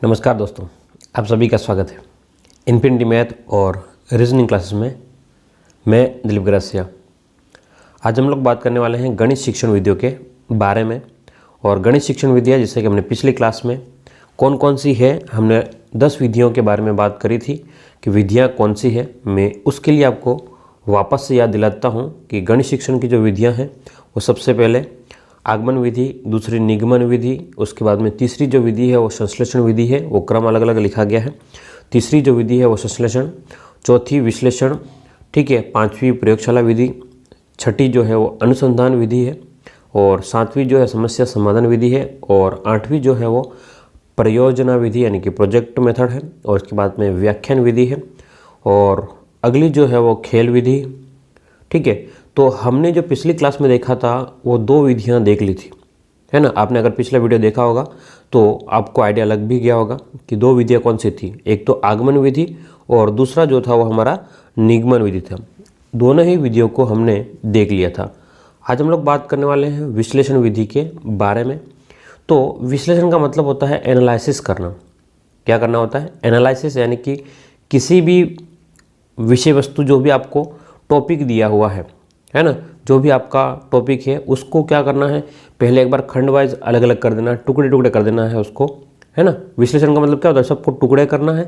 नमस्कार दोस्तों, आप सभी का स्वागत है इन्फिनिटी मैथ और रीजनिंग क्लासेस में। मैं दिलीप ग्रासिया। आज हम लोग बात करने वाले हैं गणित शिक्षण विधियों के बारे में। और गणित शिक्षण विधियाँ जैसे कि हमने पिछली क्लास में कौन कौन सी है, हमने 10 विधियों के बारे में बात करी थी कि विधियाँ कौन सी है। मैं उसके लिए आपको वापस से याद दिलाता हूँ कि गणित शिक्षण की जो विधियाँ हैं वो सबसे पहले आगमन विधि, दूसरी निगमन विधि, उसके बाद में तीसरी जो विधि है वो संश्लेषण विधि है, वो क्रम अलग अलग लिखा गया है। तीसरी जो विधि है वो संश्लेषण, चौथी विश्लेषण, ठीक है, पांचवी प्रयोगशाला विधि, छठी जो है वो अनुसंधान विधि है, और सातवीं जो है समस्या समाधान विधि है, और आठवीं जो है वो परियोजना विधि यानी कि प्रोजेक्ट मेथड है, और उसके बाद में व्याख्यान विधि है, और अगली जो है वो खेल विधि। ठीक है, तो हमने जो पिछली क्लास में देखा था वो 2 विधियां देख ली थी, है ना। आपने अगर पिछला वीडियो देखा होगा तो आपको आइडिया लग भी गया होगा कि 2 विधियां कौन सी थी। एक तो आगमन विधि और दूसरा जो था वो हमारा निगमन विधि था। दोनों ही विधियों को हमने देख लिया था। आज हम लोग बात करने वाले हैं विश्लेषण विधि के बारे में। तो विश्लेषण का मतलब होता है एनालिसिस करना। क्या करना होता है? एनालिसिस, यानी कि किसी भी विषय वस्तु, जो भी आपको टॉपिक दिया हुआ है ना, जो भी आपका टॉपिक है उसको क्या करना है, पहले एक बार खंड वाइज अलग अलग कर देना, टुकड़े टुकड़े कर देना है उसको, है ना। विश्लेषण का मतलब क्या होता है? सबको टुकड़े करना है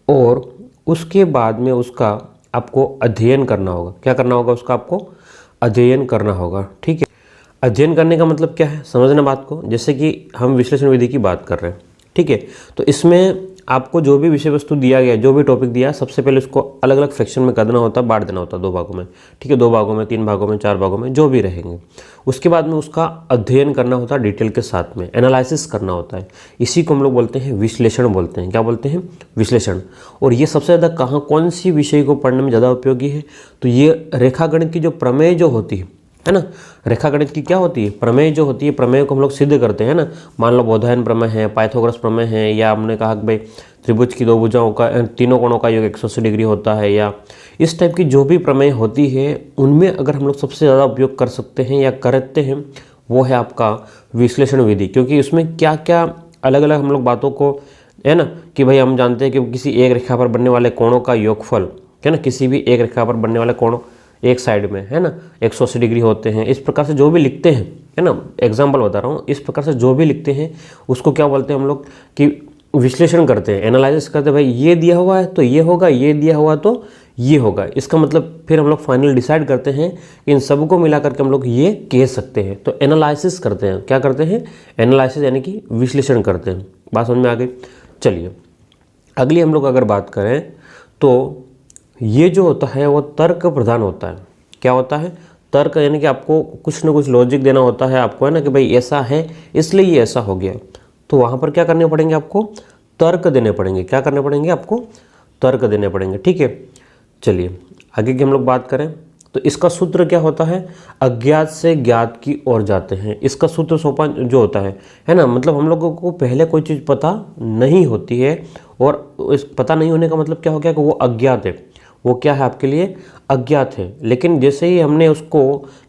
और उसके बाद में उसका आपको अध्ययन करना होगा। क्या करना होगा? उसका आपको अध्ययन करना होगा। ठीक है, अध्ययन करने का मतलब क्या है, समझना बात को। जैसे कि हम विश्लेषण विधि की बात कर रहे हैं, ठीक है, तो इसमें आपको जो भी विषय वस्तु दिया गया, जो भी टॉपिक दिया, सबसे पहले उसको अलग अलग फ्रैक्शन में करना होता है, बांट देना होता है 2 भागों में। ठीक है, 2 भागों में, 3 भागों में, 4 भागों में, जो भी रहेंगे। उसके बाद में उसका अध्ययन करना होता है डिटेल के साथ में, एनालिसिस करना होता है। इसी को हम लोग बोलते हैं विश्लेषण बोलते हैं। क्या बोलते हैं? विश्लेषण। और ये सबसे ज़्यादा कौन सी विषय को पढ़ने में ज़्यादा उपयोगी है? तो ये रेखागणित की जो प्रमेय जो होती है ना, रेखागणित की क्या होती है? प्रमेय जो होती है, प्रमेय को हम लोग सिद्ध करते हैं ना। मान लो बोधायन प्रमेय है, पाइथागोरस प्रमेय है, या हमने कहा कि भाई त्रिभुज की 2 भुजाओं का, 3 कोणों का योग 180 डिग्री होता है, या इस टाइप की जो भी प्रमेय होती है, उनमें अगर हम लोग सबसे ज़्यादा उपयोग कर सकते हैं या करते हैं वो है आपका विश्लेषण विधि। क्योंकि उसमें क्या क्या अलग अलग हम लोग बातों को, है ना, कि भाई हम जानते हैं कि किसी एक रेखा पर बनने वाले कोणों का योगफल, है ना, किसी भी एक रेखा पर बनने वाले कोणों एक साइड में, है ना, 180 डिग्री होते हैं। इस प्रकार से जो भी लिखते हैं, है ना, एग्जाम्पल बता रहा हूँ, इस प्रकार से जो भी लिखते हैं उसको क्या बोलते हैं हम लोग कि विश्लेषण करते हैं, एनालिसिस करते हैं। भाई ये दिया हुआ है तो ये होगा, ये दिया हुआ तो ये होगा। इसका मतलब फिर हम लोग फाइनल डिसाइड करते हैं कि इन सबको मिला करके हम लोग ये कह सकते हैं। तो एनालिसिस करते हैं। क्या करते हैं? एनालिसिस, यानी कि विश्लेषण करते हैं। बात समझ में आ गई? चलिए, अगली हम लोग अगर बात करें तो ये जो होता है वो तर्क प्रधान होता है। क्या होता है? तर्क, यानी कि आपको कुछ ना कुछ लॉजिक देना होता है आपको, है ना, कि भाई ऐसा है इसलिए ये ऐसा हो गया। तो वहाँ पर क्या करने पड़ेंगे आपको? तर्क देने पड़ेंगे। क्या करने पड़ेंगे आपको? तर्क देने पड़ेंगे। ठीक है, चलिए आगे की हम लोग बात करें तो इसका सूत्र क्या होता है? अज्ञात से ज्ञात की ओर जाते हैं। इसका सूत्र सोपान जो होता है ना, मतलब हम लोगों को पहले कोई चीज़ पता नहीं होती है, और इस पता नहीं होने का मतलब क्या हो गया कि वो अज्ञात है। वो क्या है आपके लिए? अज्ञात है। लेकिन जैसे ही हमने उसको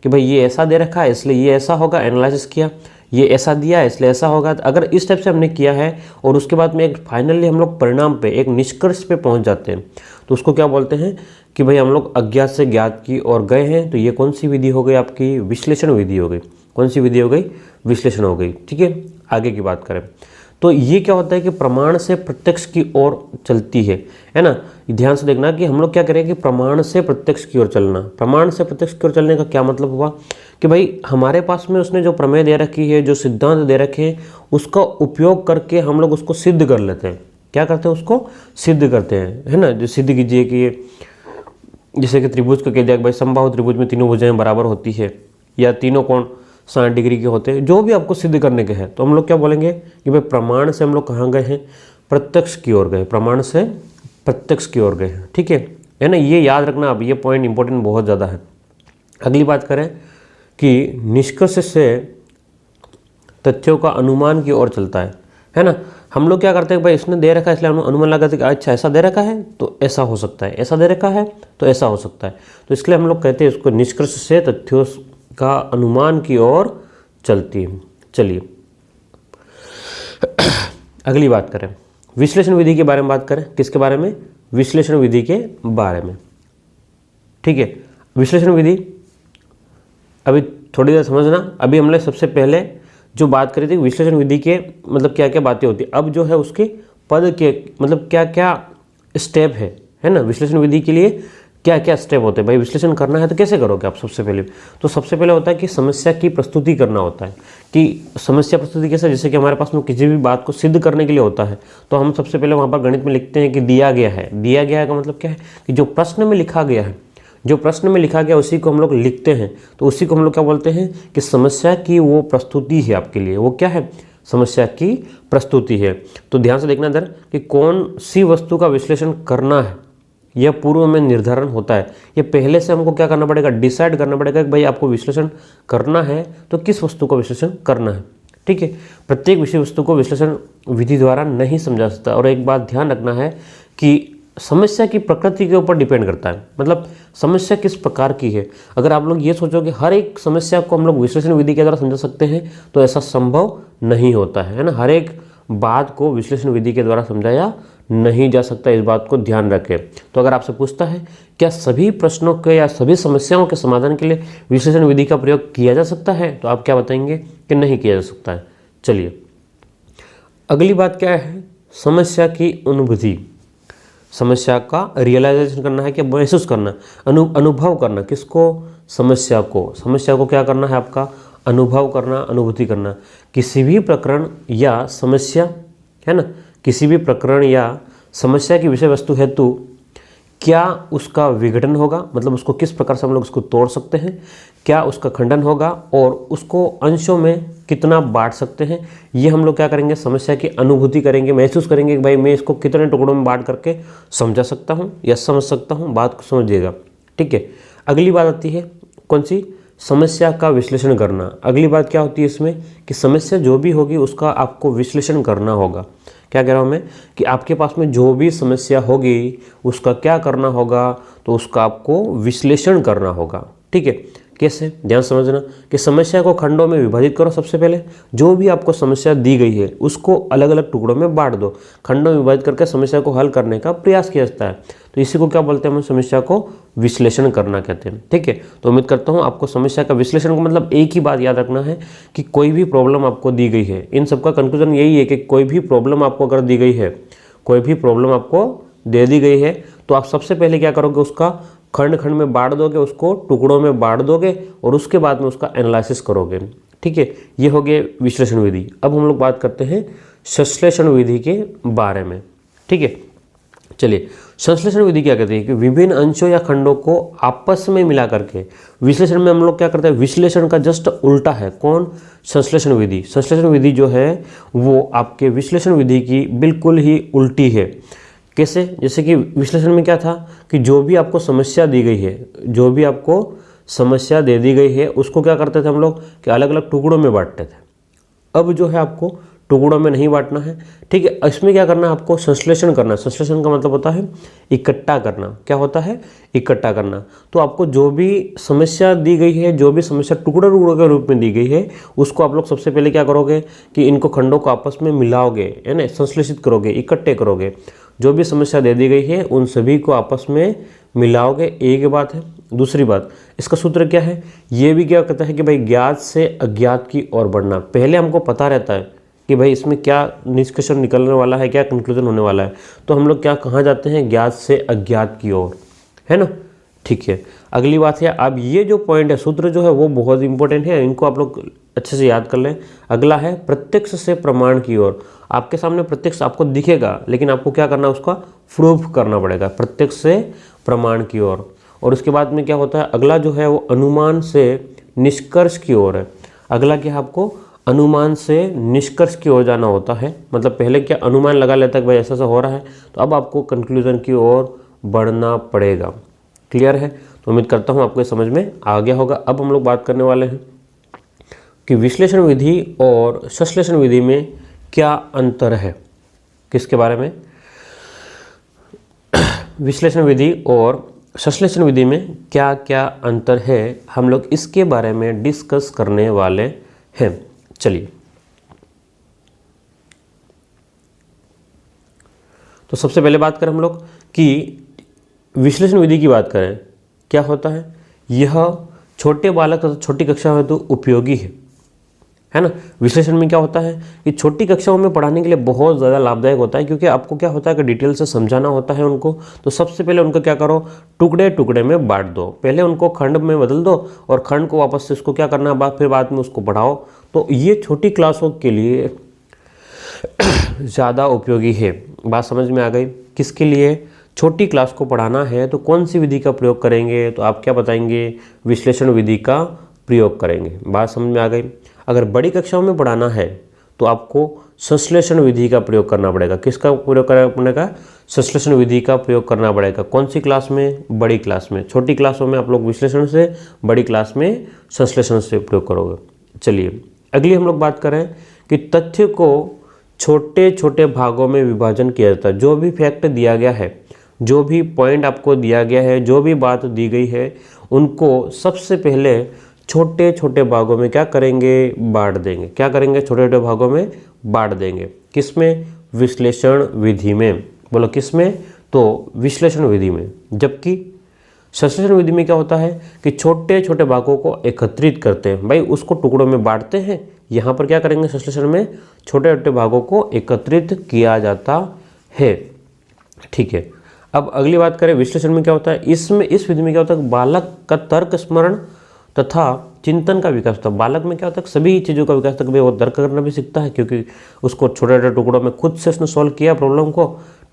कि भाई ये ऐसा दे रखा है इसलिए ये ऐसा होगा, एनालिसिस किया, ये ऐसा दिया है इसलिए ऐसा होगा, अगर इस टाइप से हमने किया है और उसके बाद में एक फाइनली हम लोग परिणाम पे, एक निष्कर्ष पे पहुंच जाते हैं, तो उसको क्या बोलते हैं कि भाई हम लोग अज्ञात से ज्ञात की ओर गए हैं। तो ये कौन सी विधि हो गई आपकी? विश्लेषण विधि हो गई। कौन सी विधि हो गई? विश्लेषण हो गई। ठीक है, आगे की बात करें तो ये क्या होता है कि प्रमाण से प्रत्यक्ष की ओर चलती है ना। ध्यान से देखना कि हम लोग क्या करें कि प्रमाण से प्रत्यक्ष की ओर चलना। प्रमाण से प्रत्यक्ष की ओर चलने का क्या मतलब हुआ कि भाई हमारे पास में उसने जो प्रमेय दे रखी है, जो सिद्धांत दे रखे हैं, उसका उपयोग करके हम लोग उसको सिद्ध कर लेते हैं। क्या करते हैं? उसको सिद्ध करते हैं, है ना। जो सिद्ध कीजिए कि जैसे कि त्रिभुज को कह दिया कि भाई समबाहु त्रिभुज में तीनों भुजाएं बराबर होती है, या तीनों कोण 60 डिग्री के होते हैं, जो भी आपको सिद्ध करने के हैं, तो हम लोग क्या बोलेंगे कि भाई प्रमाण से हम लोग कहाँ गए हैं? प्रत्यक्ष की ओर गए। प्रमाण से प्रत्यक्ष की ओर गए हैं। ठीक है ना, ये याद रखना। अब ये पॉइंट इंपॉर्टेंट बहुत ज़्यादा है। अगली बात करें कि निष्कर्ष से तथ्यों का अनुमान की ओर चलता है ना। हम लोग क्या करते हैं, भाई इसने दे रखा है इसलिए अनुमान लगाते हैं कि अच्छा ऐसा दे रखा है तो ऐसा हो सकता है, ऐसा दे रखा है तो ऐसा हो सकता है। तो इसलिए हम लोग कहते हैं इसको निष्कर्ष से तथ्यों का अनुमान की ओर चलती है। चलिए अगली बात करें विश्लेषण विधि के बारे में बात करें, किसके बारे में? विश्लेषण विधि के बारे में। ठीक है, विश्लेषण विधि अभी थोड़ी देर समझना। अभी हमने सबसे पहले जो बात करी थी विश्लेषण विधि के मतलब क्या क्या बातें होती है, अब जो है उसके पद के मतलब क्या क्या स्टेप है ना, विश्लेषण विधि के लिए क्या क्या स्टेप होते हैं। भाई विश्लेषण करना है तो कैसे करोगे आप? सबसे पहले तो सबसे पहले होता है कि समस्या की प्रस्तुति करना होता है। कि समस्या प्रस्तुति कैसे? जैसे कि हमारे पास में किसी भी बात को सिद्ध करने के लिए होता है तो हम सबसे पहले वहाँ पर गणित में लिखते हैं कि दिया गया है। दिया गया है का मतलब क्या है? कि जो प्रश्न में लिखा गया है, जो प्रश्न में लिखा गया उसी को हम लोग लिखते हैं, तो उसी को हम लोग क्या बोलते हैं कि समस्या की वो प्रस्तुति है आपके लिए। वो क्या है? समस्या की प्रस्तुति है। तो ध्यान से देखना इधर कि कौन सी वस्तु का विश्लेषण करना है, यह पूर्व में निर्धारण होता है। ये पहले से हमको क्या करना पड़ेगा? डिसाइड करना पड़ेगा कि भाई आपको विश्लेषण करना है तो किस वस्तु का विश्लेषण करना है। ठीक है, प्रत्येक विषय वस्तु को विश्लेषण विधि द्वारा नहीं समझा सकता। और एक बात ध्यान रखना है कि समस्या की प्रकृति के ऊपर डिपेंड करता है, मतलब समस्या किस प्रकार की है। अगर आप लोग ये सोचो कि हर एक समस्या को हम लोग विश्लेषण विधि के द्वारा समझा सकते हैं तो ऐसा संभव नहीं होता है ना। हर एक बात को विश्लेषण विधि के द्वारा समझाया नहीं जा सकता, इस बात को ध्यान रखें। तो अगर आपसे पूछता है क्या सभी प्रश्नों के या सभी समस्याओं के समाधान के लिए विश्लेषण विधि का प्रयोग किया जा सकता है, तो आप क्या बताएंगे कि नहीं किया जा सकता है। चलिए अगली बात क्या है? समस्या की अनुभूति। समस्या का रियलाइजेशन करना है कि महसूस करना, अनुभव करना। किसको? समस्या को। समस्या को क्या करना है आपका? अनुभव करना, अनुभूति करना। किसी भी प्रकरण या समस्या है ना, किसी भी प्रकरण या समस्या की विषय वस्तु हेतु क्या उसका विघटन होगा, मतलब उसको किस प्रकार से हम लोग उसको तोड़ सकते हैं, क्या उसका खंडन होगा और उसको अंशों में कितना बांट सकते हैं। ये हम लोग क्या करेंगे? समस्या की अनुभूति करेंगे, महसूस करेंगे कि भाई मैं इसको कितने टुकड़ों में बांट करके समझा सकता हूँ या समझ सकता हूँ। बात को समझिएगा। ठीक है, अगली बात आती है कौन सी? समस्या का विश्लेषण करना। अगली बात क्या होती है इसमें कि समस्या जो भी होगी उसका आपको विश्लेषण करना होगा। क्या कह रहा हूँ मैं कि आपके पास में जो भी समस्या होगी उसका क्या करना होगा? तो उसका आपको विश्लेषण करना होगा। ठीक है, कैसे? ध्यान समझना कि समस्या को खंडों में विभाजित करो। सबसे पहले जो भी आपको समस्या दी गई है उसको अलग अलग टुकड़ों में बांट दो। खंडों में विभाजित करके समस्या को हल करने का प्रयास किया जाता है। तो इसी को क्या बोलते हैं? हम समस्या को विश्लेषण करना कहते हैं। ठीक है, तो उम्मीद करता हूँ आपको समस्या का विश्लेषण को मतलब एक ही बात याद रखना है कि कोई भी प्रॉब्लम आपको दी गई है, इन सबका कंक्लूजन यही है कि कोई भी प्रॉब्लम आपको अगर दी गई है, कोई भी प्रॉब्लम आपको दे दी गई है तो आप सबसे पहले क्या करोगे? उसका खंड खंड में बांट दोगे, उसको टुकड़ों में बांट दोगे और उसके बाद में उसका एनालिसिस करोगे। ठीक है, ये हो गए विश्लेषण विधि। अब हम लोग बात करते हैं संश्लेषण विधि के बारे में। ठीक है, चलिए संश्लेषण विधि क्या कहते हैं कि विभिन्न अंशों या खंडों को आपस में मिला करके विश्लेषण में हम लोग क्या करते हैं? विश्लेषण का जस्ट उल्टा है। कौन? संश्लेषण विधि। संश्लेषण विधि जो है वो आपके विश्लेषण विधि की बिल्कुल ही उल्टी है। कैसे? जैसे कि विश्लेषण में क्या था कि जो भी आपको समस्या दी गई है, जो भी आपको समस्या दे दी गई है उसको क्या करते थे हम लोग कि अलग अलग टुकड़ों में बांटते थे। अब जो है आपको टुकड़ों में नहीं बांटना है। ठीक है, इसमें क्या करना है? आपको संश्लेषण करना। संश्लेषण का मतलब होता है इकट्ठा करना। क्या होता है? इकट्ठा करना। तो आपको जो भी समस्या दी गई है, जो भी समस्या टुकड़ों टुकड़ों के रूप में दी गई है उसको आप लोग सबसे पहले क्या करोगे कि इनको खंडों को आपस में मिलाओगे, है ना, संश्लेषित करोगे, इकट्ठे करोगे। जो भी समस्या दे दी गई है उन सभी को आपस में मिलाओगे। एक बात है। दूसरी बात, इसका सूत्र क्या है? ये भी क्या कहता है कि भाई ज्ञात से अज्ञात की ओर बढ़ना। पहले हमको पता रहता है कि भाई इसमें क्या निष्कर्षण निकलने वाला है, क्या कंक्लूजन होने वाला है, तो हम लोग क्या कहाँ जाते हैं? ज्ञात से अज्ञात की ओर, है ना। ठीक है, अगली बात है, अब ये जो पॉइंट है, सूत्र जो है वो बहुत इंपॉर्टेंट है, इनको आप लोग अच्छे से याद कर लें। अगला है प्रत्यक्ष से प्रमाण की ओर। आपके सामने प्रत्यक्ष आपको दिखेगा लेकिन आपको क्या करना है? उसका प्रूफ करना पड़ेगा, प्रत्यक्ष से प्रमाण की ओर। और उसके बाद में क्या होता है? अगला जो है वो अनुमान से निष्कर्ष की ओर है। अगला क्या है? आपको अनुमान से निष्कर्ष की ओर जाना होता है। मतलब पहले क्या अनुमान लगा लेता है कि भाई ऐसा ऐसा हो रहा है, तो अब आपको कंक्लूजन की ओर बढ़ना पड़ेगा। क्लियर है? तो उम्मीद करता हूँ आपको समझ में आ गया होगा। अब हम लोग बात करने वाले हैं कि विश्लेषण विधि और संश्लेषण विधि में क्या अंतर है। किसके बारे में? विश्लेषण विधि और संश्लेषण विधि में क्या क्या अंतर है, हम लोग इसके बारे में डिस्कस करने वाले हैं। चलिए तो सबसे पहले बात करें हम लोग कि विश्लेषण विधि की बात करें, क्या होता है, यह छोटे बालक तथा छोटी कक्षा हेतु उपयोगी है ना। विश्लेषण में क्या होता है कि छोटी कक्षाओं में पढ़ाने के लिए बहुत ज़्यादा लाभदायक होता है, क्योंकि आपको क्या होता है कि डिटेल से समझाना होता है उनको। तो सबसे पहले उनको क्या करो, टुकड़े टुकड़े में बांट दो, पहले उनको खंड में बदल दो और खंड को वापस से इसको क्या करना है, फिर बाद में उसको पढ़ाओ। तो ये छोटी क्लासों के लिए ज़्यादा उपयोगी है। बात समझ में आ गई। किसके लिए, छोटी क्लास को पढ़ाना है तो कौन सी विधि का प्रयोग करेंगे, तो आप क्या बताएंगे, विश्लेषण विधि का प्रयोग करेंगे। बात समझ में आ गई। अगर बड़ी कक्षाओं में पढ़ाना है तो आपको संश्लेषण विधि का प्रयोग करना पड़ेगा। किसका प्रयोग करना पड़ेगा, संश्लेषण विधि का प्रयोग करना पड़ेगा। कौन सी क्लास में, बड़ी क्लास में। छोटी क्लासों में आप लोग विश्लेषण से, बड़ी क्लास में संश्लेषण से प्रयोग करोगे। चलिए अगली हम लोग बात करें कि तथ्य को छोटे छोटे भागों में विभाजन किया जाता है। जो भी फैक्ट दिया गया है, जो भी पॉइंट आपको दिया गया है, जो भी बात दी गई है, उनको सबसे पहले छोटे छोटे भागों में क्या करेंगे, बांट देंगे। क्या करेंगे, छोटे छोटे भागों में बांट देंगे। किसमें, विश्लेषण विधि में। बोलो किसमें, तो विश्लेषण विधि में। जबकि संश्लेषण विधि में क्या होता है कि छोटे छोटे भागों को एकत्रित करते हैं, भाई उसको टुकड़ों में बांटते हैं। यहाँ पर क्या करेंगे, संश्लेषण में छोटे छोटे भागों को एकत्रित किया जाता है। ठीक है, अब अगली बात करें विश्लेषण में क्या होता है। इसमें, इस विधि में क्या होता है, बालक का तर्क स्मरण तथा चिंतन का विकास होता है। बालक में क्या होता है, सभी चीज़ों का विकास तक वो तर्क करना भी सीखता है, क्योंकि उसको छोटे छोटे टुकड़ों में खुद से उसने सॉल्व किया प्रॉब्लम को,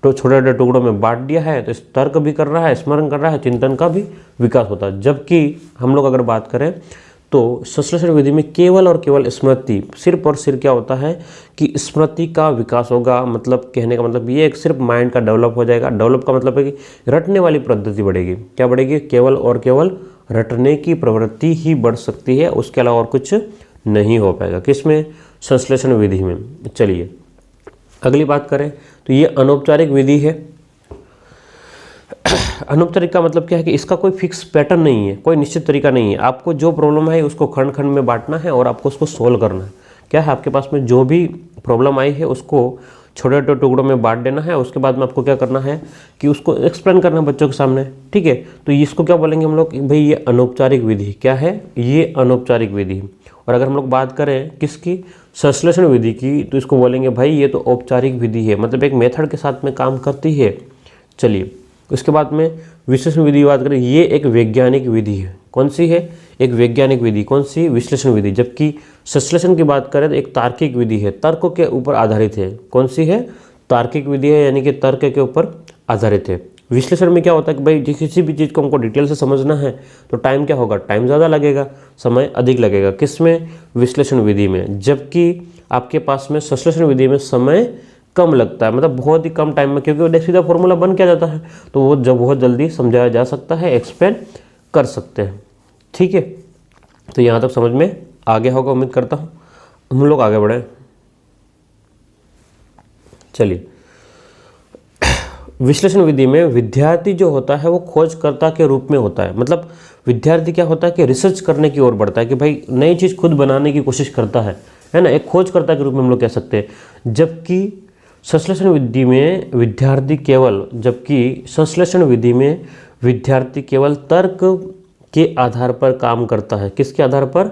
तो छोटे छोटे टुकड़ों में बांट दिया है, तो इस तर्क भी कर रहा है, स्मरण कर रहा है, चिंतन का भी विकास होता है। जबकि हम लोग अगर बात करें तो संश्लेषण विधि में केवल और केवल स्मृति, सिर्फ और सिर्फ क्या होता है कि स्मृति का विकास होगा। मतलब कहने का मतलब ये एक सिर्फ माइंड का डेवलप हो जाएगा। डेवलप का मतलब है कि रटने वाली पद्धति बढ़ेगी। क्या बढ़ेगी, केवल और केवल रटने की प्रवृत्ति ही बढ़ सकती है, उसके अलावा और कुछ नहीं हो पाएगा। किसमें, संश्लेषण विधि में। चलिए अगली बात करें तो ये अनौपचारिक विधि है। अनौपचारिक का मतलब क्या है कि इसका कोई फिक्स पैटर्न नहीं है, कोई निश्चित तरीका नहीं है। आपको जो प्रॉब्लम है उसको खंड खंड में बांटना है और आपको उसको सोल्व करना है। क्या है, आपके पास में जो भी प्रॉब्लम आई है उसको छोटे छोटे टुकड़ों में बांट देना है। उसके बाद में आपको क्या करना है कि उसको एक्सप्लेन करना है बच्चों के सामने। ठीक है, तो इसको क्या बोलेंगे हम लोग कि भाई ये अनौपचारिक विधि। क्या है, ये अनौपचारिक विधि। और अगर हम लोग बात करें किसकी, संश्लेषण विधि की, तो इसको बोलेंगे भाई ये तो औपचारिक विधि है, मतलब एक मेथड के साथ में काम करती है। चलिए उसके बाद में विश्लेषण विधि की बात करें, ये एक वैज्ञानिक विधि है। कौन सी है, एक वैज्ञानिक विधि। कौन सी, विश्लेषण विधि। जबकि संश्लेषण की बात करें तो एक तार्किक विधि है, तर्क के ऊपर आधारित है। कौन सी है, तार्किक विधि है, यानी कि तर्क के ऊपर आधारित है। विश्लेषण में क्या होता है कि भाई किसी भी चीज़ को हमको डिटेल से समझना है तो टाइम क्या होगा, टाइम ज़्यादा लगेगा, समय अधिक लगेगा। किसमें, विश्लेषण विधि में। जबकि आपके पास में संश्लेषण विधि में समय कम लगता है, मतलब बहुत ही कम टाइम में, क्योंकि सीधा फॉर्मूला बन क्या जाता है, तो वो जब बहुत जल्दी समझाया जा सकता है, एक्सप्लेन कर सकते हैं। ठीक है, तो यहाँ तक समझ में आ गया होगा, उम्मीद करता हूँ। हम लोग आगे बढ़े। चलिए विश्लेषण विधि में विद्यार्थी जो होता है वो खोजकर्ता के रूप में होता है। मतलब विद्यार्थी क्या होता है कि रिसर्च करने की ओर बढ़ता है, कि भाई नई चीज़ खुद बनाने की कोशिश करता है ना, एक खोजकर्ता के रूप में हम लोग कह सकते हैं। जबकि संश्लेषण विधि में विद्यार्थी केवल तर्क के आधार पर काम करता है। किसके आधार पर,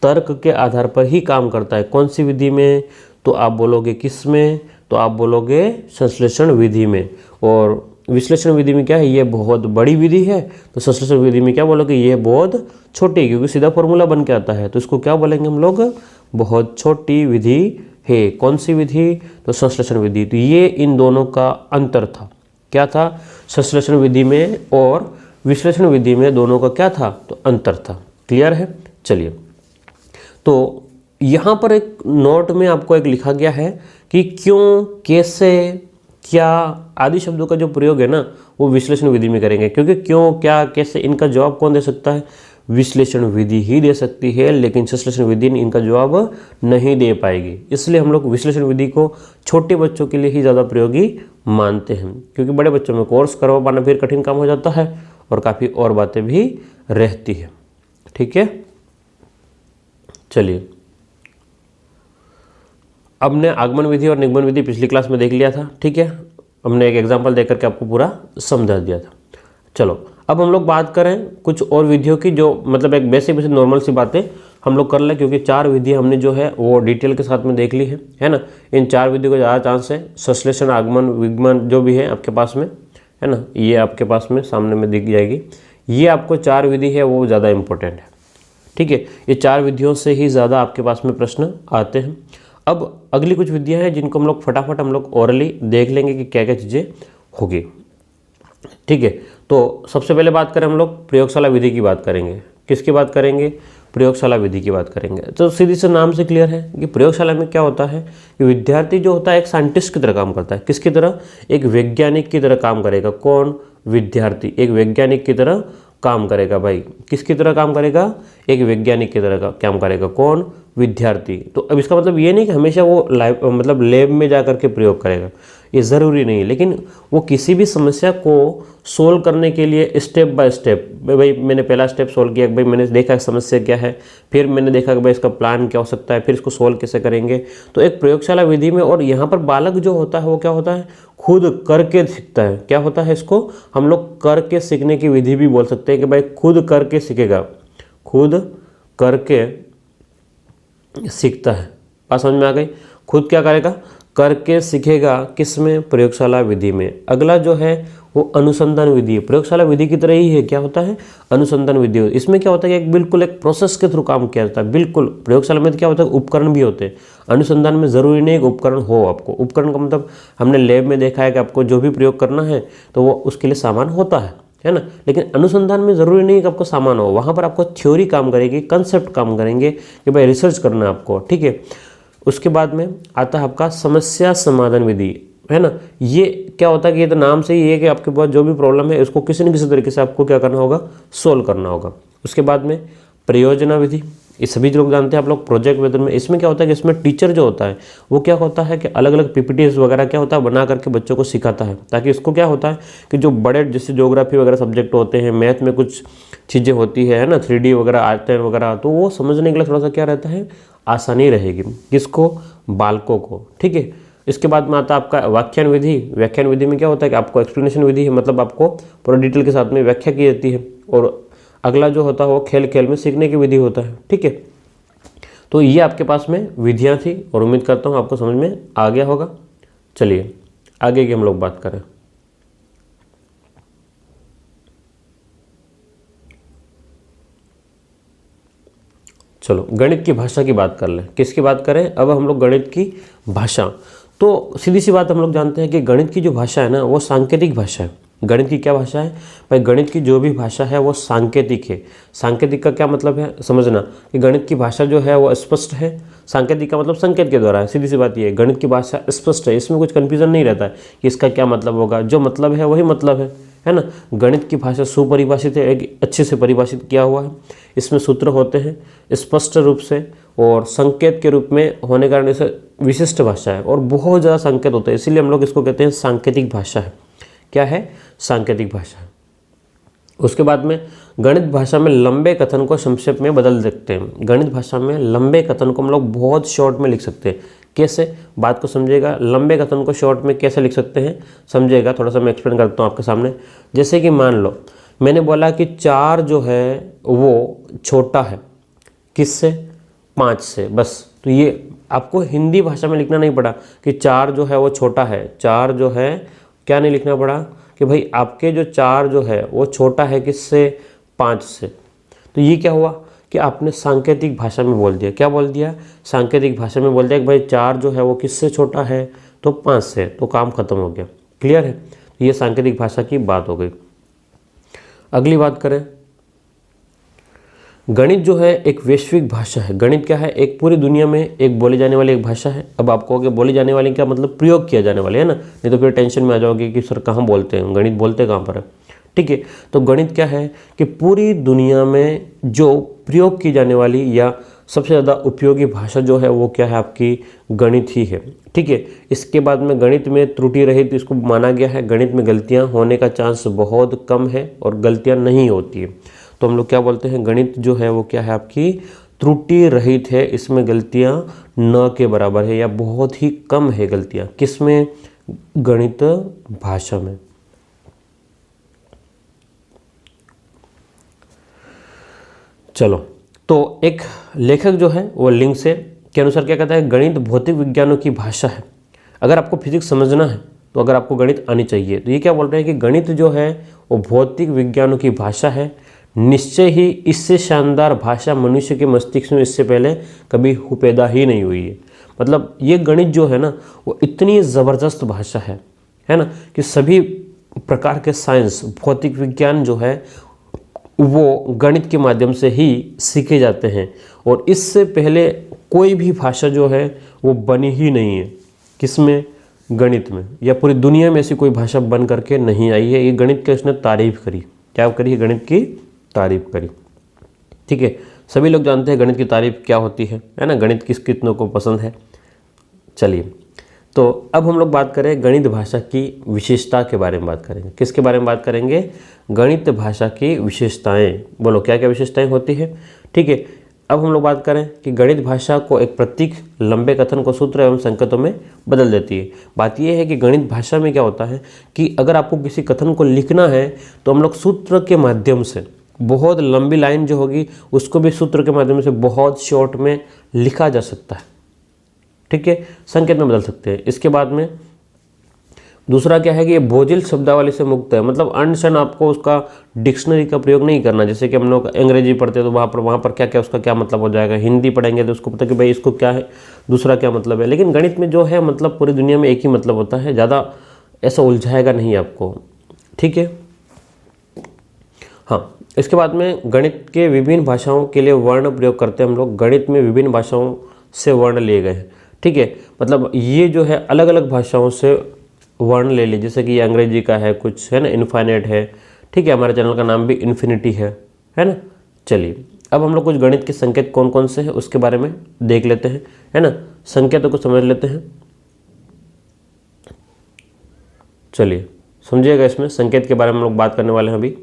तर्क के आधार पर ही काम करता है। कौन सी विधि में, तो आप बोलोगे किस में, तो आप बोलोगे संश्लेषण विधि में। और विश्लेषण विधि में क्या है, ये बहुत बड़ी विधि है, तो संश्लेषण विधि में क्या बोलोगे, ये बहुत छोटी, क्योंकि सीधा फॉर्मूला बन के आता है, तो इसको क्या बोलेंगे हम लोग, बहुत छोटी विधि है। कौन सी विधि, तो संश्लेषण विधि। तो ये इन दोनों का अंतर था। क्या था, संश्लेषण विधि में और विश्लेषण विधि में दोनों का क्या था, तो अंतर था। क्लियर है। चलिए तो यहाँ पर एक नोट में आपको एक लिखा गया है कि क्यों, कैसे, क्या आदि शब्दों का जो प्रयोग है ना वो विश्लेषण विधि में करेंगे। क्योंकि क्यों, क्या, कैसे, इनका जवाब कौन दे सकता है, विश्लेषण विधि ही दे सकती है, लेकिन संश्लेषण विधि इनका जवाब नहीं दे पाएगी। इसलिए हम लोग विश्लेषण विधि को छोटे बच्चों के लिए ही ज़्यादा प्रयोगी मानते हैं, क्योंकि बड़े बच्चों में कोर्स करवा पाना फिर कठिन काम हो जाता है और काफ़ी और बातें भी रहती है। ठीक है, चलिए अब ने आगमन विधि और निगमन विधि पिछली क्लास में देख लिया था। ठीक है, हमने एक एग्जाम्पल देकर के आपको पूरा समझा दिया था। चलो अब हम लोग बात करें कुछ और विधियों की, जो मतलब एक बेसिक नॉर्मल सी बातें हम लोग कर लें, क्योंकि 4 विधियाँ हमने जो है वो डिटेल के साथ में देख ली है ना। इन 4 विधियों का ज़्यादा चांस है, संश्लेषण, आगमन, विगमन जो भी है आपके पास में, है ना, ये आपके पास में सामने में दिख जाएगी। ये आपको 4 विधि है वो ज़्यादा इंपॉर्टेंट है, ठीक है। ये 4 विधियों से ही ज़्यादा आपके पास में प्रश्न आते हैं। अब अगली कुछ विधियाँ हैं जिनको हम लोग फटाफट हम लोग ओरली देख लेंगे कि क्या क्या चीज़ें होगी, ठीक है। तो सबसे पहले बात करें हम लोग प्रयोगशाला विधि की बात करेंगे। किसकी बात करेंगे? प्रयोगशाला विधि की बात करेंगे। तो सीधी से नाम से क्लियर है कि प्रयोगशाला में क्या होता है कि विद्यार्थी जो होता है एक साइंटिस्ट की तरह काम करता है। किसकी तरह? एक वैज्ञानिक की तरह काम करेगा। कौन? विद्यार्थी एक वैज्ञानिक की तरह काम करेगा। भाई किसकी तरह काम करेगा? एक वैज्ञानिक की तरह काम करेगा। कौन? विद्यार्थी। तो अब इसका मतलब ये नहीं कि हमेशा वो मतलब लैब में जा कर के प्रयोग करेगा, ये ज़रूरी नहीं, लेकिन वो किसी भी समस्या को सोल्व करने के लिए स्टेप बाय स्टेप, भाई मैंने पहला स्टेप सोल्व किया, भाई मैंने देखा समस्या क्या है, फिर मैंने देखा कि भाई इसका प्लान क्या हो सकता है, फिर इसको सोल्व कैसे करेंगे। तो एक प्रयोगशाला विधि में, और यहाँ पर बालक जो होता है वो क्या होता है? खुद करके सीखता है। क्या होता है? इसको हम लोग करके सीखने की विधि भी बोल सकते हैं कि भाई खुद करके सीखेगा, खुद करके सीखता है। बात समझ में आ गई? खुद क्या करेगा? करके सीखेगा। किसमें? प्रयोगशाला विधि में। अगला जो है वो अनुसंधान विधि है। प्रयोगशाला विधि की तरह ही है। क्या होता है? अनुसंधान विधि। इसमें क्या होता है कि बिल्कुल एक प्रोसेस के थ्रू काम किया जाता है। बिल्कुल प्रयोगशाला में क्या होता है? उपकरण भी होते हैं। अनुसंधान में ज़रूरी नहीं कि उपकरण हो आपको। उपकरण का मतलब हमने लैब में देखा है कि आपको जो भी प्रयोग करना है तो वो उसके लिए सामान होता है ना। लेकिन अनुसंधान में ज़रूरी नहीं कि आपको सामान हो, वहाँ पर आपको थ्योरी काम करेगी, कंसेप्ट काम करेंगे कि भाई रिसर्च करना है आपको, ठीक है। उसके बाद में आता है आपका समस्या समाधान विधि, है ना। ये क्या होता है कि ये तो नाम से ही है कि आपके पास जो भी प्रॉब्लम है उसको किसी न किसी तरीके से आपको क्या करना होगा? सोल्व करना होगा। उसके बाद में परियोजना विधि, ये सभी लोग जानते हैं आप लोग। प्रोजेक्ट मेथड में इसमें क्या होता है कि इसमें टीचर जो होता है वो क्या होता है कि अलग अलग पीपीटीज वगैरह क्या होता है बना करके बच्चों को सिखाता है, ताकि इसको क्या होता है कि जो बड़े जैसे ज्योग्राफी वगैरह सब्जेक्ट होते हैं, मैथ में कुछ चीज़ें होती है ना, 3D वगैरह आते हैं वगैरह, तो वो समझने के लिए थोड़ा सा क्या रहता है? आसानी रहेगी। किसको? बालकों को, ठीक है। इसके बाद में आता है आपका व्याख्यान विधि। व्याख्यान विधि में क्या होता है कि आपको एक्सप्लेनेशन विधि है, मतलब आपको पूरा डिटेल के साथ में व्याख्या की जाती है। और अगला जो होता है वो खेल खेल में सीखने की विधि होता है, ठीक है। तो ये आपके पास में विधियाँ थी और उम्मीद करता हूँ आपको समझ में आ गया होगा। चलिए आगे की हम लोग बात करें। चलो गणित की भाषा की बात कर लें। किसकी बात करें? अब हम लोग गणित की भाषा। तो सीधी सी बात हम लोग जानते हैं कि गणित की जो भाषा है ना वो सांकेतिक भाषा है। गणित की क्या भाषा है? भाई गणित की जो भी भाषा है वो सांकेतिक है। सांकेतिक का क्या मतलब है? समझना कि गणित की भाषा जो है वो स्पष्ट है। सांकेतिक का मतलब संकेत के द्वारा है। सीधी सी बात ये है, गणित की भाषा स्पष्ट है, इसमें कुछ कन्फ्यूजन नहीं रहता है कि इसका क्या मतलब होगा। जो मतलब है वही मतलब है ना। गणित की भाषा सुपरिभाषित है, एक अच्छे से परिभाषित किया हुआ है। इसमें सूत्र होते हैं स्पष्ट रूप से और संकेत के रूप में होने के कारण इसे विशिष्ट भाषा है और बहुत ज़्यादा संकेत होते हैं, इसीलिए हम लोग इसको कहते हैं सांकेतिक भाषा है। क्या है? सांकेतिक भाषा। उसके बाद में गणित भाषा में लंबे कथन को संक्षेप में बदल सकते हैं। गणित भाषा में लंबे कथन को हम लोग बहुत शॉर्ट में लिख सकते हैं। कैसे? बात को समझिएगा। लंबे कथन को शॉर्ट में कैसे लिख सकते हैं समझिएगा, थोड़ा सा मैं एक्सप्लेन करता हूँ आपके सामने। जैसे कि मान लो मैंने बोला कि 4 जो है वो छोटा है किससे? 5 से। बस तो ये आपको हिंदी भाषा में लिखना नहीं पड़ा कि 4 जो है वो छोटा है। 4 जो है क्या नहीं लिखना पड़ा कि भाई आपके जो 4 जो है वो छोटा है किससे? 5 से। तो ये क्या हुआ कि आपने सांकेतिक भाषा में बोल दिया। क्या बोल दिया? सांकेतिक भाषा में बोल दिया कि भाई 4 जो है वो किससे छोटा है? तो 5 से। तो काम खत्म हो गया। क्लियर है? तो ये सांकेतिक भाषा की बात हो गई। अगली बात करें, गणित जो है एक वैश्विक भाषा है। गणित क्या है? एक पूरी दुनिया में एक बोली जाने वाली एक भाषा है। अब आपको कि बोली जाने वाली क्या मतलब? प्रयोग किया जाने वाले, है ना। नहीं तो फिर टेंशन में आ जाओगे कि सर कहाँ बोलते हैं, गणित बोलते कहाँ पर है, ठीक है। तो गणित क्या है कि पूरी दुनिया में जो प्रयोग की जाने वाली या सबसे ज़्यादा उपयोगी भाषा जो है वो क्या है? आपकी गणित ही है, ठीक है। इसके बाद में गणित में त्रुटि रहित इसको माना गया है। गणित में गलतियाँ होने का चांस बहुत कम है और गलतियाँ नहीं होती है। तो हम लोग क्या बोलते हैं? गणित जो है वो क्या है? आपकी त्रुटि रहित है। इसमें गलतियाँ न के बराबर है या बहुत ही कम है गलतियाँ। किसमें? गणित भाषा में। चलो, तो एक लेखक जो है वो लिंक से के अनुसार क्या कहता है, गणित भौतिक विज्ञानों की भाषा है। अगर आपको फिजिक्स समझना है तो अगर आपको गणित आनी चाहिए, तो ये क्या बोल रहे हैं कि गणित जो है वो भौतिक विज्ञानों की भाषा है। निश्चय ही इससे शानदार भाषा मनुष्य के मस्तिष्क में इससे पहले कभी पैदा ही नहीं हुई है। मतलब ये गणित जो है ना वो इतनी ज़बरदस्त भाषा है ना, कि सभी प्रकार के साइंस भौतिक विज्ञान जो है वो गणित के माध्यम से ही सीखे जाते हैं। और इससे पहले कोई भी भाषा जो है वो बनी ही नहीं है। किसमें? गणित में। या पूरी दुनिया में ऐसी कोई भाषा बन करके नहीं आई है। ये गणित की उसने तारीफ करी। क्या करी? गणित की तारीफ करी। ठीक है, सभी लोग जानते हैं गणित की तारीफ क्या होती है ना, गणित कितनों को पसंद है। चलिए, तो अब हम लोग बात करें गणित भाषा की विशेषता के बारे में बात करेंगे। किसके बारे में बात करेंगे? गणित भाषा की विशेषताएं। बोलो क्या क्या विशेषताएं होती है। ठीक है, अब हम लोग बात करें कि गणित भाषा को एक प्रतीक, लंबे कथन को सूत्र एवं संकेतों में बदल देती है। बात यह है कि गणित भाषा में क्या होता है कि अगर आपको किसी कथन को लिखना है तो हम लोग सूत्र के माध्यम से, बहुत लंबी लाइन जो होगी उसको भी सूत्र के माध्यम से बहुत शॉर्ट में लिखा जा सकता है। ठीक है, संकेत में बदल सकते हैं। इसके बाद में दूसरा क्या है कि ये बोझिल शब्दावली से मुक्त है। मतलब अनशन आपको उसका डिक्शनरी का प्रयोग नहीं करना। जैसे कि हम लोग अंग्रेजी पढ़ते हैं तो वहाँ पर क्या क्या उसका क्या मतलब हो जाएगा। हिंदी पढ़ेंगे तो उसको पता कि भाई इसको क्या है, दूसरा क्या मतलब है। लेकिन गणित में जो है मतलब पूरी दुनिया में एक ही मतलब होता है, ज़्यादा ऐसा उलझाएगा नहीं आपको। ठीक है, हाँ। इसके बाद में गणित के विभिन्न भाषाओं के लिए वर्ण प्रयोग करते हैं हम लोग। गणित में विभिन्न भाषाओं से वर्ण लिए गए हैं। ठीक है, मतलब ये जो है अलग अलग भाषाओं से वर्ण ले ली। जैसे कि ये अंग्रेजी का है, कुछ है ना इनफाइनाइट है। ठीक है, हमारे चैनल का नाम भी इन्फिनिटी है ना। चलिए, अब हम लोग कुछ गणित के संकेत कौन कौन से हैं उसके बारे में देख लेते हैं, है ना। संकेतों को समझ लेते हैं। चलिए समझिएगा, इसमें संकेत के बारे में हम लोग बात करने वाले हैं अभी।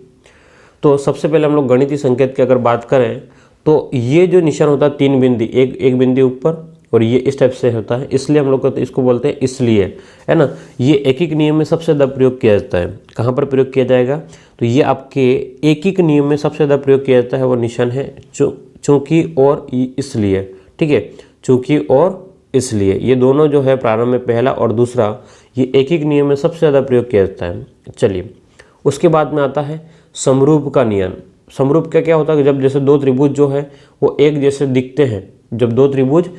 तो सबसे पहले हम लोग गणितीय संकेत की अगर बात करें तो ये जो निशान होता है 3 बिंदी, एक बिंदी ऊपर और ये इस टाइप से होता है, इसलिए हम लोग इसको बोलते हैं इसलिए, है ना। ये एकीक नियम में सबसे ज़्यादा प्रयोग किया जाता है। कहाँ पर प्रयोग किया जाएगा? तो ये आपके एकीक नियम में सबसे ज़्यादा प्रयोग किया जाता है, वो निशान है चूंकि और इसलिए। ठीक है, चूंकि और इसलिए, ये दोनों जो है प्रारंभ में पहला और दूसरा, ये एकीक नियम में सबसे ज़्यादा प्रयोग किया जाता है। चलिए, उसके बाद में आता है समरूप का नियम। समरूप का क्या होता है कि जब जैसे दो त्रिभुज जो है वो एक जैसे दिखते हैं, जब दो त्रिभुज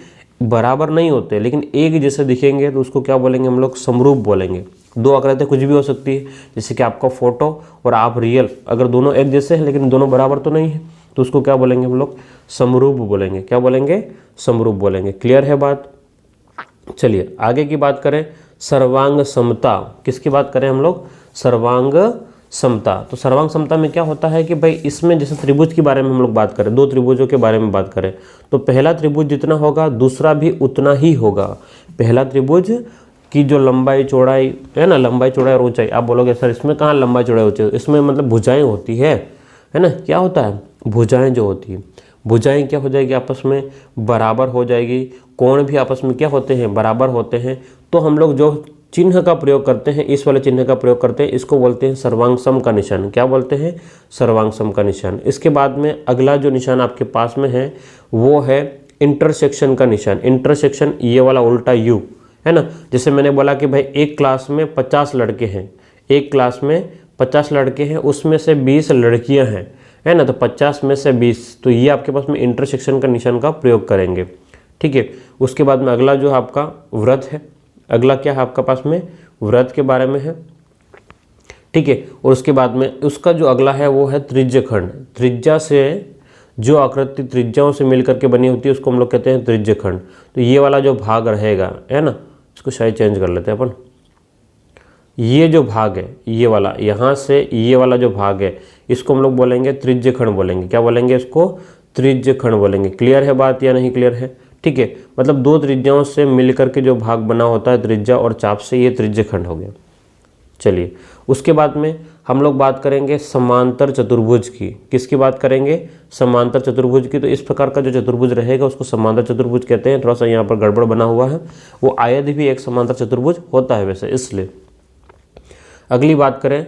बराबर नहीं होते लेकिन एक जैसे दिखेंगे तो उसको क्या बोलेंगे हम लोग? समरूप बोलेंगे। दो आकृतियाँ कुछ भी हो सकती है, जैसे कि आपका फोटो और आप रियल, अगर दोनों एक जैसे हैं लेकिन दोनों बराबर तो नहीं है तो उसको क्या बोलेंगे हम लोग? समरूप बोलेंगे। क्या बोलेंगे? समरूप बोलेंगे। क्लियर है बात? चलिए आगे की बात करें, सर्वांग समता। किसकी बात करें हम लोग? सर्वांग समता। तो सर्वांग समता में क्या होता है कि भाई इसमें जैसे त्रिभुज के बारे में हम लोग बात करें, दो त्रिभुजों के बारे में बात करें तो पहला त्रिभुज जितना होगा दूसरा भी उतना ही होगा। पहला त्रिभुज की जो लंबाई चौड़ाई है ना, लंबाई चौड़ाई और ऊंचाई, आप बोलोगे सर इसमें कहाँ लंबाई चौड़ाई ऊंचाई? इसमें मतलब भुजाएं होती है ना। क्या होता है? भुजाएं जो होती है, भुजाएं क्या हो जाएगी? आपस में बराबर हो जाएगी। कोण भी आपस में क्या होते हैं? बराबर होते हैं। तो हम लोग जो चिन्ह का प्रयोग करते हैं, इस वाले चिन्ह का प्रयोग करते हैं, इसको बोलते हैं सर्वांग का निशान। क्या बोलते हैं? सर्वांग का निशान। इसके बाद में अगला जो निशान आपके पास में है वो है इंटरसेक्शन का निशान। इंटरसेक्शन, ये वाला उल्टा यू, है ना। जैसे मैंने बोला कि भाई एक क्लास में 50 लड़के हैं, एक क्लास में 50 लड़के हैं, उसमें से 20 लड़कियां हैं, है ना। तो 50 में से 20, तो ये आपके पास में इंटरसेक्शन का निशान का प्रयोग करेंगे। ठीक है, उसके बाद में अगला जो आपका वृत्त है, अगला क्या है आपका पास में? वृत्त के बारे में है। ठीक है, और उसके बाद में उसका जो अगला है वो है त्रिज्यखंड। त्रिज्या से जो आकृति त्रिज्याओं से मिलकर के बनी होती है उसको हम लोग कहते हैं त्रिज्यखंड। तो ये वाला जो भाग रहेगा, है ना, इसको शायद चेंज कर लेते हैं अपन। ये जो भाग है, ये वाला, यहाँ से ये वाला जो भाग है, इसको हम लोग बोलेंगे त्रिज्यखंड बोलेंगे। क्या बोलेंगे? इसको त्रिज्यखंड बोलेंगे। क्लियर है बात या नहीं क्लियर है? ठीक है, मतलब दो त्रिज्याओं से मिलकर के जो भाग बना होता है त्रिज्या और चाप से, ये त्रिज्यखंड हो गया। चलिए, उसके बाद में हम लोग बात करेंगे समांतर चतुर्भुज की। किसकी बात करेंगे? समांतर चतुर्भुज की। तो इस प्रकार का जो चतुर्भुज रहेगा उसको समांतर चतुर्भुज कहते हैं। थोड़ा सा यहाँ पर गड़बड़ बना हुआ है, वो आयत भी एक समांतर चतुर्भुज होता है वैसे, इसलिए। अगली बात करें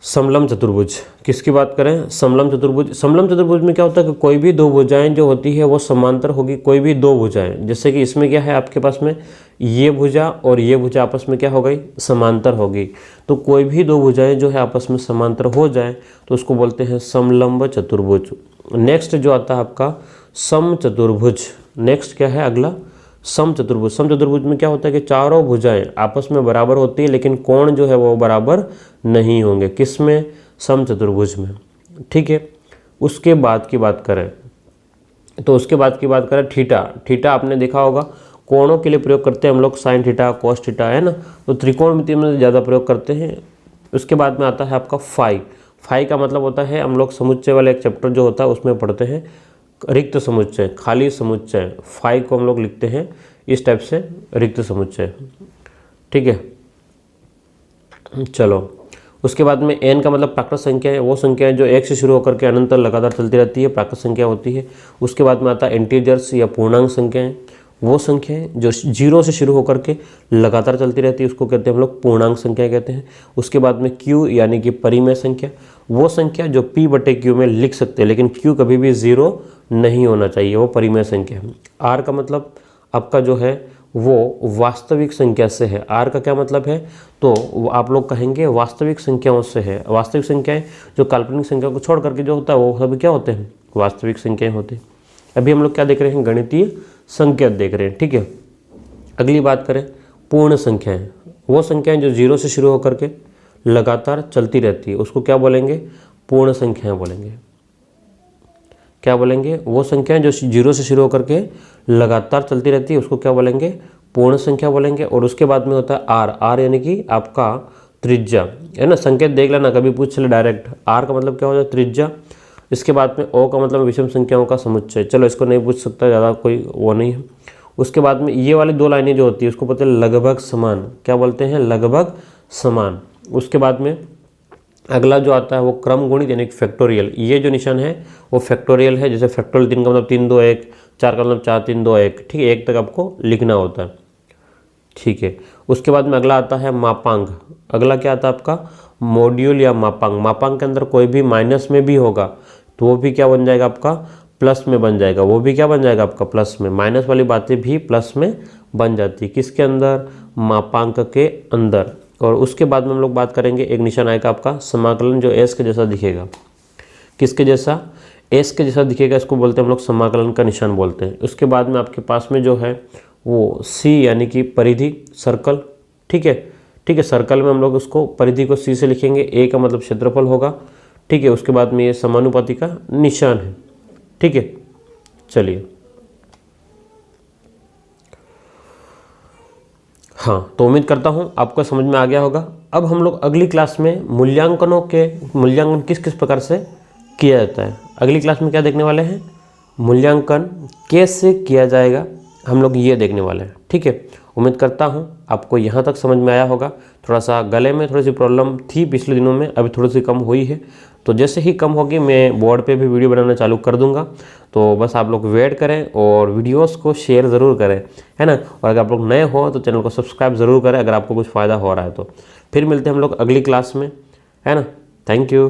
समलंब चतुर्भुज। किसकी बात करें? समलंब चतुर्भुज। समलंब चतुर्भुज में क्या होता है कि कोई भी दो भुजाएं जो होती है वो समांतर होगी। कोई भी दो भुजाएं, जैसे कि इसमें क्या है आपके पास में, ये भुजा और ये भुजा आपस में क्या हो गई? समांतर होगी। तो कोई भी दो भुजाएं जो है आपस में समांतर हो जाए तो उसको बोलते हैं समलंब चतुर्भुज। नेक्स्ट जो आता है आपका समचतुर्भुज। नेक्स्ट क्या है अगला? समचतुर्भुज। समचतुर्भुज में क्या होता है कि चारों भुजाएं आपस में बराबर होती है लेकिन कोण जो है वो बराबर नहीं होंगे। किस में? समचतुर्भुज में। ठीक है। उसके बाद की बात करें तो उसके बाद की बात करें थीटा। थीटा आपने देखा होगा कोणों के लिए प्रयोग करते हैं हम लोग, साइन थीटा, कोस थीटा, है ना। तो त्रिकोणमिति में ज़्यादा प्रयोग करते हैं। उसके बाद में आता है आपका फाई। फाई का मतलब होता है, हम लोग समुच्चय वाला एक चैप्टर जो होता है उसमें पढ़ते हैं, रिक्त समुच्चय, खाली समुच्चय। फाई को हम लोग लिखते हैं इस टाइप से, रिक्त समुच्चय। ठीक है, चलो। उसके बाद में n का मतलब प्राकृत संख्या है, वो संख्या है जो एक से शुरू होकर के अनंत तक लगातार चलती रहती है, प्राकृत संख्या होती है। उसके बाद में आता है इंटीजर्स या पूर्णांक संख्याएं, वो संख्याएं जो 0 से शुरू होकर के लगातार चलती रहती है उसको कहते हैं हम लोग पूर्णांक संख्या कहते हैं। उसके बाद में q यानी कि परिमेय संख्या, वो संख्या जो p/q में लिख सकते हैं लेकिन q कभी भी 0 नहीं होना चाहिए, वो परिमेय संख्या है। r का मतलब आपका जो है वो वास्तविक संख्या से है। r का क्या मतलब है? तो आप लोग कहेंगे वास्तविक संख्याओं से है। वास्तविक संख्याएं जो काल्पनिक संख्या को छोड़ करके जो होता है वो सभी क्या होते हैं? वास्तविक संख्याएं होती हैं। अभी हम लोग क्या देख रहे हैं? गणितीय संकेत देख रहे हैं। ठीक है। अगली बात करें पूर्ण संख्याएं, वो संख्याएं जो 0 से शुरू होकर के लगातार चलती रहती है उसको क्या बोलेंगे? पूर्ण संख्याएं बोलेंगे। क्या बोलेंगे? वो संख्याएं जो 0 से शुरू होकर के लगातार चलती रहती है उसको क्या बोलेंगे? पूर्ण संख्या बोलेंगे। और उसके बाद में होता है आर। आर यानी कि आपका त्रिज्या, है ना। संकेत देख लेना, कभी पूछ ले डायरेक्ट। आर का मतलब क्या होता है? त्रिज्या। इसके बाद में ओ का मतलब विषम संख्याओं का समुच्चय। चलो इसको नहीं पूछ सकता, ज़्यादा कोई वो नहीं है। उसके बाद में ये वाली 2 लाइनें जो होती है उसको बोलते हैं लगभग समान। क्या बोलते हैं? लगभग समान। उसके बाद में अगला जो आता है वो क्रम गुणित यानी फैक्टोरियल। ये जो निशान है वो फैक्टोरियल है। जैसे फैक्टोरियल 3 का मतलब 3 2 1, 4 का मतलब 4 3 2 1। ठीक है, 1 तक आपको लिखना होता है। ठीक है। उसके बाद में अगला आता है मापांक। अगला क्या आता है आपका? मॉड्यूल या मापांक। मापांक के अंदर कोई भी माइनस में भी होगा तो वो भी क्या बन जाएगा आपका? प्लस में बन जाएगा। वो भी क्या बन जाएगा आपका? प्लस में। माइनस वाली बातें भी प्लस में बन जाती है। किसके अंदर? मापांक के अंदर। और उसके बाद में हम लोग बात करेंगे, एक निशान आएगा आपका समाकलन जो एस के जैसा दिखेगा। किसके जैसा? एस के जैसा दिखेगा, इसको बोलते हैं हम लोग समाकलन का निशान बोलते हैं। उसके बाद में आपके पास में जो है वो सी यानी कि परिधि, सर्कल। ठीक है। ठीक है, सर्कल में हम लोग उसको परिधि को सी से लिखेंगे। ए का मतलब क्षेत्रफल होगा। ठीक है। उसके बाद में ये समानुपाती का निशान है। ठीक है, चलिए। हाँ, तो उम्मीद करता हूँ आपको समझ में आ गया होगा। अब हम लोग अगली क्लास में मूल्यांकन किस किस प्रकार से किया जाता है, अगली क्लास में क्या देखने वाले हैं? मूल्यांकन कैसे किया जाएगा, हम लोग ये देखने वाले हैं। ठीक है, उम्मीद करता हूँ आपको यहाँ तक समझ में आया होगा। थोड़ा सा गले में थोड़ी सी प्रॉब्लम थी पिछले दिनों में, अभी थोड़ी सी कम हुई है। तो जैसे ही कम होगी मैं बोर्ड पे भी वीडियो बनाना चालू कर दूंगा। तो बस आप लोग वेट करें और वीडियोस को शेयर ज़रूर करें, है ना। और अगर आप लोग नए हो तो चैनल को सब्सक्राइब ज़रूर करें अगर आपको कुछ फ़ायदा हो रहा है तो। फिर मिलते हैं हम लोग अगली क्लास में, है ना। Thank you.